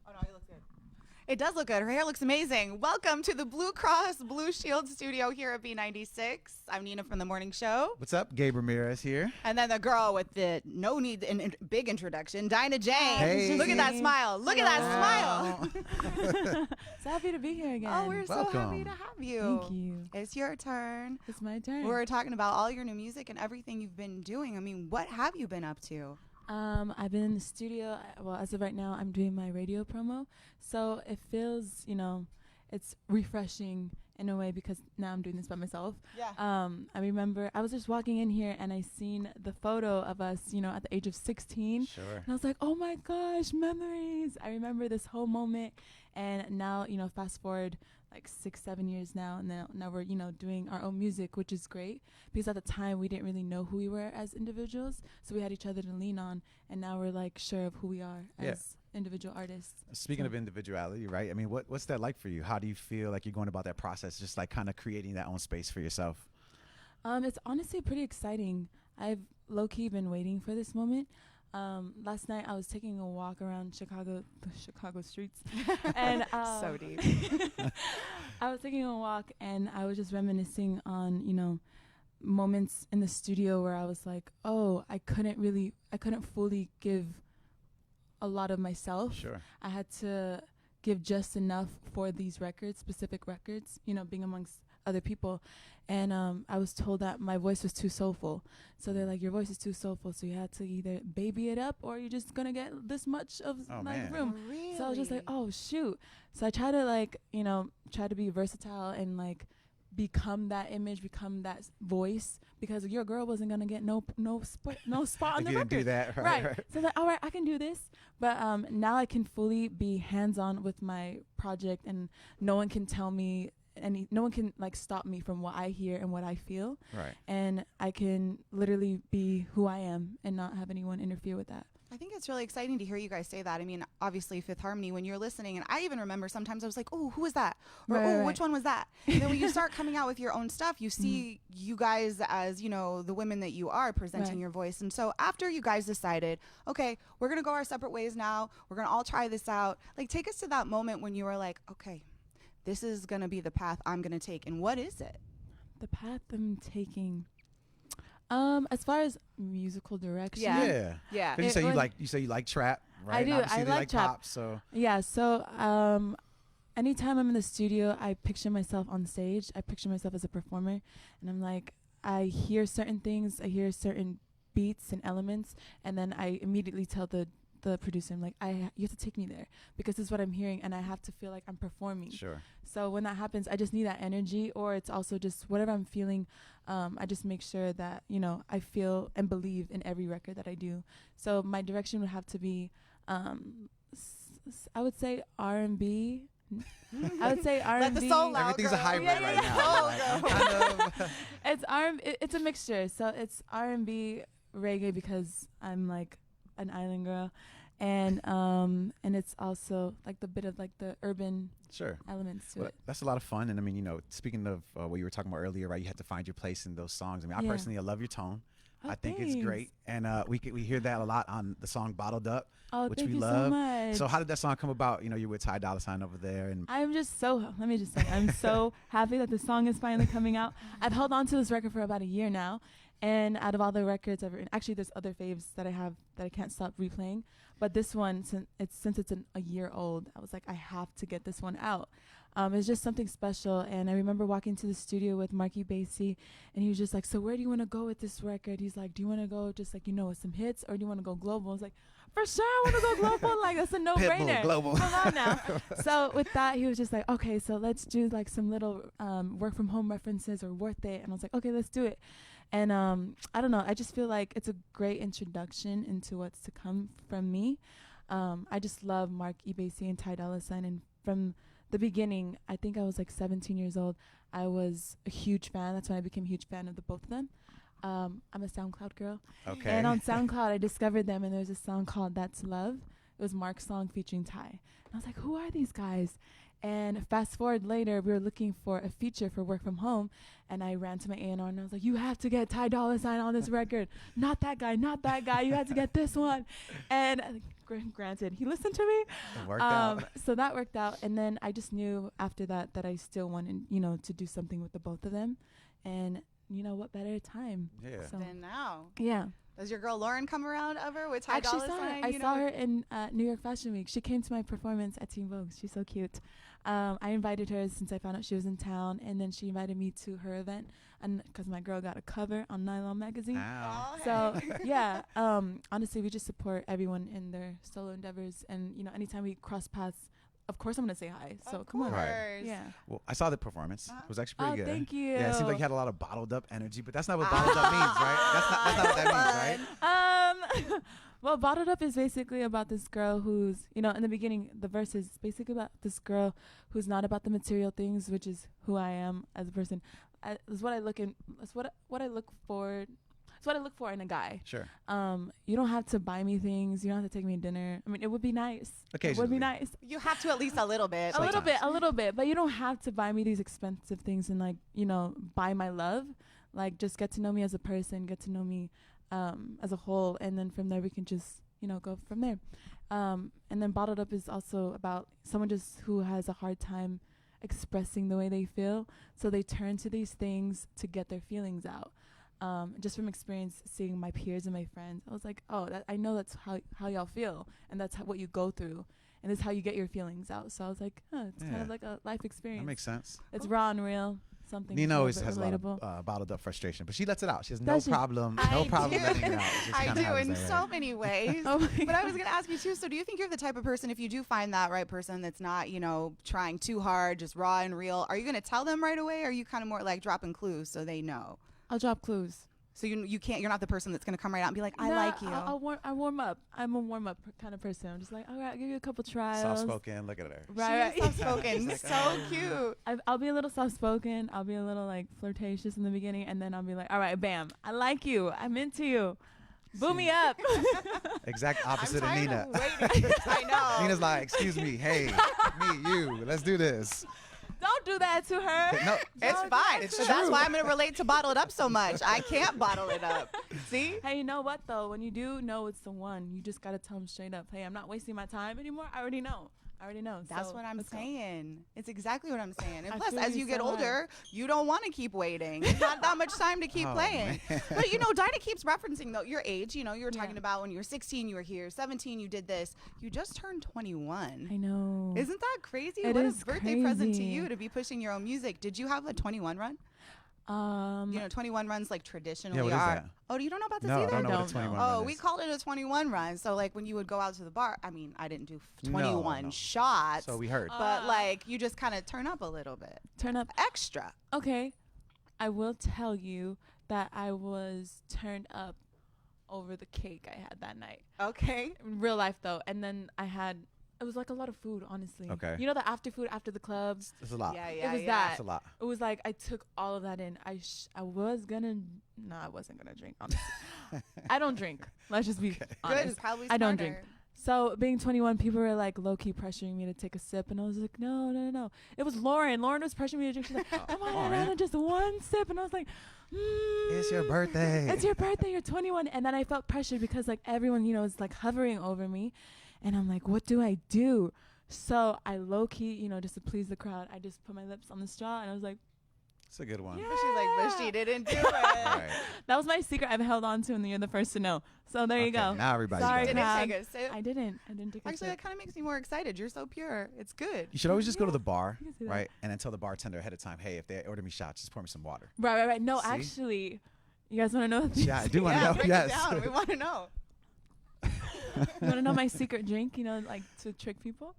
Oh no, it looks good. It does look good. Her hair looks amazing. Welcome to the Blue Cross Blue Shield studio here at B96. I'm Nina from the morning show. What's up? Gabe Ramirez here. And then the girl with the no need in big introduction, Dinah Jane. Hey. Look at that smile. Look at that smile. So happy to be here again. Oh, we're so happy to have you. Thank you. It's your turn. It's my turn. We're talking about all your new music and everything you've been doing. I mean, what have you been up to? I've been in the studio. Well, as of right now, I'm doing my radio promo. So it feels, it's refreshing in a way because now I'm doing this by myself. Yeah. I remember I was just walking in here and I seen the photo of us, at the age of 16. Sure. And I was like, oh my gosh, memories. I remember this whole moment. And now, fast forward like 6-7 years now, and now we're, doing our own music, which is great because at the time we didn't really know who we were as individuals. So we had each other to lean on. And now we're like sure of who we are as individual artists. Speaking of individuality, right? I mean, what's that like for you? How do you feel like you're going about that process, just like kind of creating that own space for yourself? It's honestly pretty exciting. I've low-key been waiting for this moment. Last night I was taking a walk around the Chicago streets, and So deep. I was taking a walk and I was just reminiscing on, moments in the studio where I was like, oh, I couldn't fully give a lot of myself. Sure. I had to give just enough for these records, specific records, being amongst other people. And I was told that my voice was too soulful. So they're like, your voice is too soulful, so you had to either baby it up or you're just going to get this much of room. Really? So I was just like, oh, shoot. So I try to try to be versatile and like become that image, become that voice, because your girl wasn't gonna get no spot on the You record. didn't do that, right? So like, all right, I can do this, but now I can fully be hands-on with my project, and no one can tell me no one can like stop me from what I hear and what I feel. Right. And I can literally be who I am and not have anyone interfere with that. I think it's really exciting to hear you guys say that. I mean, obviously Fifth Harmony, when you're listening, and I even remember sometimes I was like, oh, who was that? Or, Right. Which one was that? And then when you start coming out with your own stuff, you see you guys as, the women that you are presenting your voice. And so after you guys decided, okay, we're going to go our separate ways now. We're going to all try this out. Like, take us to that moment when you were like, okay, this is going to be the path I'm going to take. And what is it? The path I'm taking. As far as musical direction. Yeah. 'Cause you say you like trap, right? I do. Obviously I they like trap. pop, so Yeah. So, anytime I'm in the studio, I picture myself on stage. I picture myself as a performer, and I'm like, I hear certain things. I hear certain beats and elements, and then I immediately tell the producer, I'm like, you have to take me there because this is what I'm hearing, and I have to feel like I'm performing. sure. So when that happens, I just need that energy, or it's also just whatever I'm feeling. I just make sure that, I feel and believe in every record that I do. So my direction would have to be, I would say R&B. I would say R&B. Let the soul out, Everything's girl. a hybrid Yeah, right yeah, now. yeah. Like, kind of. It's it's a mixture. So it's R&B, reggae, because I'm like an island girl, and it's also like the bit of like the urban Sure. elements to Well, it. that's a lot of fun. And I mean, speaking of what you were talking about earlier, right? You had to find your place in those songs. I mean, I Yeah. personally, I love your tone. Oh, I think it's thanks. great. And we hear that a lot on the song Bottled Up, Oh, which thank we you love. so much. So how did that song come about? You're with Ty Dolla $ign over there. And Let me just say, I'm so happy that the song is finally coming out. I've held on to this record for about a year now. And out of all the records I've written, actually there's other faves that I have that I can't stop replaying. But this one, since it's a year old, I was like, I have to get this one out. It's just something special. And I remember walking to the studio with Marky Basie, and he was just like, so where do you want to go with this record? He's like, do you want to go just like, with some hits, or do you want to go global? I was like, for sure I want to go global. Like, that's a no-brainer. Pitbull, global. Come on now. So with that, he was just like, okay, so let's do like some little work from home references or worth it. And I was like, okay, let's do it. And I don't know, I just feel like it's a great introduction into what's to come from me. I just love Mark Basie and Ty Dolla $ign, and from the beginning, I think I was like 17 years old, I was a huge fan. That's when I became a huge fan of the both of them. I'm a SoundCloud girl. Okay. And on SoundCloud, I discovered them, and there's a song called That's Love. It was Mark's song featuring Ty. And I was like, who are these guys? And fast forward later, we were looking for a feature for Work From Home, and I ran to my A&R and I was like, you have to get Ty Dolla $ign on this record. Not that guy, not that guy. You have to get this one. And granted, he listened to me. It worked out. So that worked out. And then I just knew after that I still wanted, to do something with the both of them. And what better time? Yeah. So, Then now. yeah. Does your girl Lauren come around ever with Ty Actually Dolla saw her. $ign? I saw her in New York Fashion Week. She came to my performance at Teen Vogue. She's so cute. I invited her since I found out she was in town, and then she invited me to her event, and because my girl got a cover on Nylon magazine. Ow. Oh, So hey. yeah, honestly, we just support everyone in their solo endeavors, and anytime we cross paths, of course I'm gonna say hi. So Of come on. Right. Yeah. Well, I saw the performance. It was actually pretty good. Thank you. Yeah, it seemed like you had a lot of bottled up energy, but that's not what bottled up means, right? That's not what that means, right? Well, Bottled Up is basically about this girl who's, in the beginning, the verse is basically about this girl who's not about the material things, which is who I am as a person. Is what I look in. It's what I look for. It's what I look for in a guy. Sure. You don't have to buy me things. You don't have to take me to dinner. I mean, it would be nice. It would Occasionally. be nice. You have to at least a little bit. A little bit, but you don't have to buy me these expensive things and buy my love. Like, just get to know me as a person, get to know me as a whole, and then from there we can just go from there. And then Bottled Up is also about someone just who has a hard time expressing the way they feel, so they turn to these things to get their feelings out. Just from experience seeing my peers and my friends, I was like, oh, I know that's how y'all feel, and that's what you go through, and this is how you get your feelings out. So I was like, it's kind of like a life experience. That makes sense. It's raw and real. Something Nina always bit has relatable. a lot of bottled up frustration, but she lets it out. She has Does she? problem I letting do. it out. It's just I kinda do how it's in like, so many ways. Oh my But I was God. going to ask you too. So do you think you're the type of person, if you do find that right person that's not, trying too hard, just raw and real, are you going to tell them right away? Or are you kind of more like dropping clues so they know? I'll drop clues. So you're not the person that's going to come right out and be like, I Nah, like you. I warm up. I'm a warm up kind of person. I'm just like, all right, I'll give you a couple trials. soft spoken. Look at her. Right. She is soft-spoken. She's So like, cute. I'll be a little soft spoken. I'll be a little like flirtatious in the beginning, and then I'll be like, all right, bam, I like you. I'm into you. Boom me up. Exact opposite of I'm tired Nina. of waiting. I know. Nina's like, excuse me, hey, me, you, let's do this. Don't do that to her. No, It's No, fine. It's That's true. why I'm going to relate to Bottled Up so much. I can't bottle it up. See? Hey, you know what though? When you do know it's the one, you just gotta tell them straight up. Hey, I'm not wasting my time anymore. I already know. That's So, what I'm let's go. saying. It's exactly what I'm saying. And I plus, feel as you you get so hard. older, you don't want to keep waiting. There's not that much time to keep Oh, playing. man. But Dinah keeps referencing though your age. You were talking Yeah. about when you were 16, you were here. 17, you did this. You just turned 21. I know. Isn't that crazy? It What is a birthday present to crazy. you to be pushing your own music. Did you have a 21 run? 21 runs like traditionally what is are. that? Oh, you don't know about this No, I either? don't know what a Don't 21 know. Oh, run we is. called it a 21 run. So like when you would go out to the bar, I mean, I didn't do No, 21 no. shots. So we heard. But like you just kind of turn up a little bit. Turn up. Extra. Okay, I will tell you that I was turned up over the cake I had that night. Okay. In real life though, and then it was like a lot of food, honestly. Okay. You know the after food after the club? It's a lot. Yeah, It yeah, was yeah. that. It's a lot. It was like I took all of that in. I wasn't gonna drink, honestly. I don't drink. Let's just be Good. honest. Probably I don't smarter. drink. So being 21, people were like low-key pressuring me to take a sip, and I was like, no. It was Lauren. Lauren was pressuring me to drink. She's like, come on, Lauren. Anna, just one sip. And I was like, It's your birthday. It's your birthday. You're 21. And then I felt pressured because like everyone, is like hovering over me. And I'm like, what do I do? So I low-key, just to please the crowd, I just put my lips on the straw, and I was like, It's a good one. Yeah. But she's like, but she didn't do it. Right. that was my secret I've held on to, and you're the first to know. So there you Okay, go. Now everybody's Sorry, got it. Didn't crowd. take a sip. I didn't take a Actually, sip. that kind of makes me more excited. You're so pure. It's good. You should always just go to Yeah, the bar, you can say that. right? And then tell the bartender ahead of time, hey, if they order me shots, just pour me some water. Right. No, See? actually, you guys want to know? Yeah, I do want to Yeah, know. break Yes. it down. We want to know. You want to know my secret drink? Like to trick people.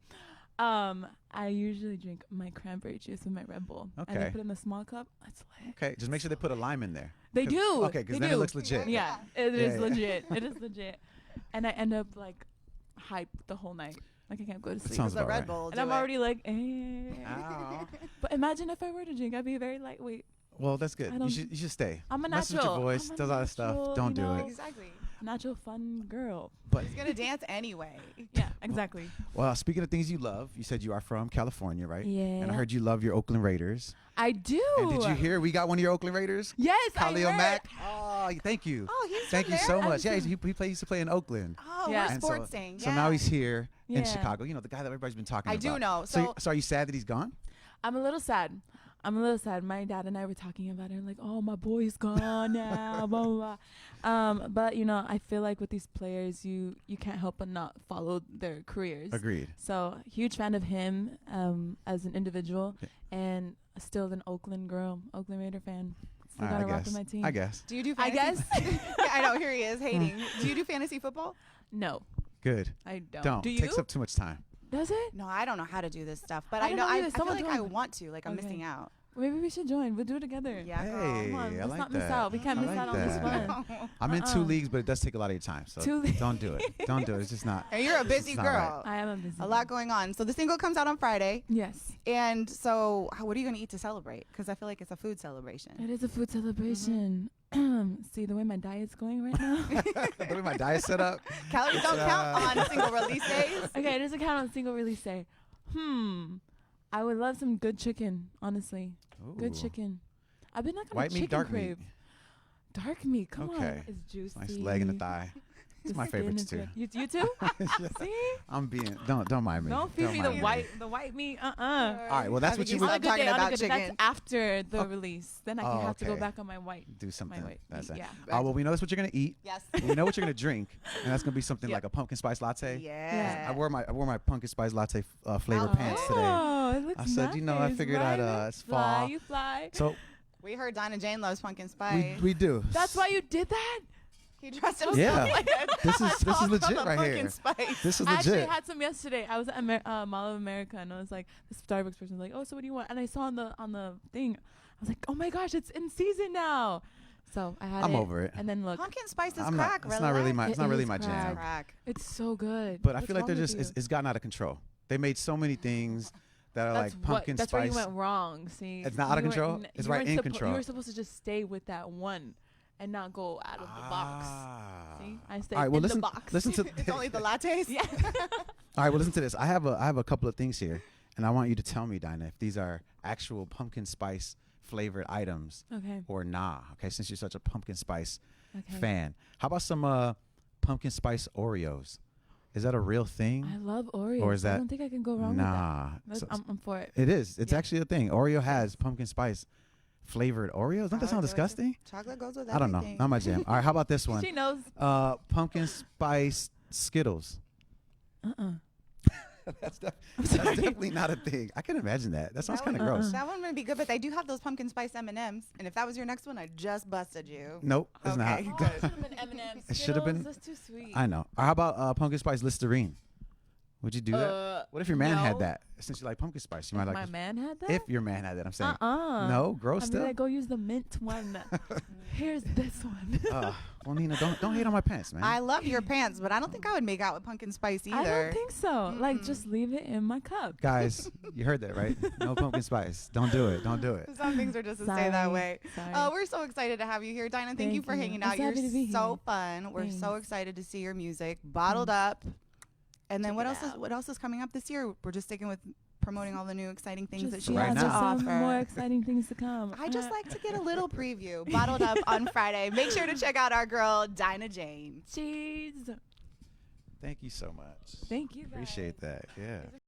I usually drink my cranberry juice with my Red Bull, and I Okay. put it in the small cup. It's lit. Okay, just make sure they put a lime in there. They 'Cause- do. Okay, because They then it do. looks legit. Yeah, it Yeah, is yeah. legit. It is legit. And I end up like hype the whole night. Like I can't go to sleep. sounds The about Red right. Bull. And do I'm it. already like, Ow. But imagine if I were to drink, I'd be very lightweight. Well, that's good. I You don't- should stay. I'm a Mess with your natural. voice, I'm a does all that stuff. natural, Don't do you know. it. Exactly. Natural fun girl. But She's gonna dance anyway. Yeah. Exactly. Well, speaking of things you love, you said you are from California, right? Yeah. And I heard you love your Oakland Raiders. I do. And did you hear we got one of your Oakland Raiders? Yes, Khalil I heard. Mack. Oh, thank you. Oh, he's Thank from you there? so much. Yeah, he used to play in Oakland. Oh, Yeah. we're And sports thing. So now he's here in Yeah. Chicago. You know, the guy that everybody's been talking I about. do know. So, So are you sad that he's gone? I'm a little sad. My dad and I were talking about it. Like, oh, my boy's gone now. Blah, blah, blah. But you know, I feel like with these players, you can't help but not follow their careers. Agreed. So huge fan of him as an individual, and still an Oakland girl, Oakland Raider fan. Still gotta rock with my team. I guess. do you do I fantasy? guess. Yeah, I know. Here he is hating. Do you do fantasy football? No, Good. I don't. Don't. Do you? Takes up too much time. Does it? No, I don't know how to do this stuff, but I I don't know know I either. feel Someone like told I me. want to. Like I'm Okay. missing out. Maybe we should join. We'll do it together. Yeah, Hey, girl. Come on, I let's like not miss that. out. We can't I miss like out on this that. fun. I'm in 2 Uh-uh. leagues, but it does take a lot of your time. So 2 leagues. don't do it. Don't do it. It's just not. And you're a busy It's not girl. I am a busy. A lot going on. So the single comes out on Friday, Yes, and so what are you gonna eat to celebrate? Because I feel like it's a food celebration. it is a food celebration. See the way my diet's going right now. The way my diet's set up. Calories don't count on single release days. Okay, it doesn't count on single release day. I would love some good chicken, honestly. Good Ooh. chicken. I've been like on White a meat, chicken dark crave. meat. Dark meat, come on. Okay. It's juicy. Nice leg in the thigh. The It's my skin favorites is too. good. You too? See? I'm being. Don't mind me. Don't feed me mind the white meat. All right. Well, that's what you Stop would talking about That's chicken. after the Oh. release. Then I Oh, can have to go okay. back on my white. do something. white That's meat. it. Yeah. Well, we know that's what you're gonna eat. Yes. We know what you're gonna drink, and that's gonna be something Yeah. like a pumpkin spice latte. Yeah. I wore my pumpkin spice latte flavor Oh. pants today. Oh, it looks I said, you know, I nice, figured right? I'd it's Fly, fall. you fly. So We heard Dinah Jane loves pumpkin spice. we do. That's why you did that? He dressed himself Yeah. like a This is top legit of the right pumpkin here. Spice. This is I actually legit. had some yesterday. I was at Mall of America, and I was like, the Starbucks person was like, oh, so what do you want? And I saw on the thing, I was like, oh my gosh, it's in season now. So I had I'm it. over it. And then look, Pumpkin spice is I'm crack. not. It's not really my. It It's not really is my crack. jam. crack. it's so good. But I What's feel like wrong they're with just. you? It's gotten out of control. They made so many things that are That's like pumpkin that's spice. where you went wrong. See, It's not out of You control? weren't- It's you right weren't in suppo- control. You were supposed to just stay with that one, and not go out of the box. See, I stayed All right. Well, in listen. the box. Listen to. It's only the lattes. Yeah. All right. Well, listen to this. I have a couple of things here, and I want you to tell me, Dinah, if these are actual pumpkin spice flavored items Okay. or nah. Okay. Since you're such a pumpkin spice Okay. fan, how about some pumpkin spice Oreos? Is that a real thing? I love Oreos. Or is I that- don't think I can go wrong Nah. with that. I'm for it. It is. It's Yeah. actually a thing. Oreo has pumpkin spice flavored Oreos. Don't that sound disgusting? Chocolate goes with I don't know. everything. Not my jam. All right. How about this one? She knows. Pumpkin spice Skittles. That's definitely not a thing. I can imagine that. That sounds That kind of one- gross. That one would be good, but they do have those pumpkin spice M&Ms. And if that was your next one, I just busted you. Nope, it's not. Okay, Oh, good. it should have been M&M's. It should have been- That's too sweet. I know. Or how about pumpkin spice Listerine? Would you do that? What if your man had no. that? Since you like pumpkin spice, you might If like. my man had that? If your man had that, I'm saying. No, gross I'm still. gonna go use the mint one. Here's this one. Well, Nina, don't hate on my pants, man. I love your pants, but I don't think I would make out with pumpkin spice either. I don't think so. Like, just leave it in my cup. Guys, you heard that, right? No pumpkin spice. Don't do it. Don't do it. Some things are just to stay that Sorry. way. Sorry. We're so excited to have you here, Dinah. Thank you Thank for you. hanging I'm out. so You're happy to be so here. fun. We're so Thanks. excited to see your music bottled up. And then Check what it else is out. what else is coming up this year? We're just sticking with promoting all the new exciting things that Just, she right has now. to just some offer. more exciting things to come. I just like to get a little preview. Bottled up on Friday. Make sure to check out our girl Dinah Jane. Cheese. Thank you so much. Thank you. Guys. Appreciate that. Yeah.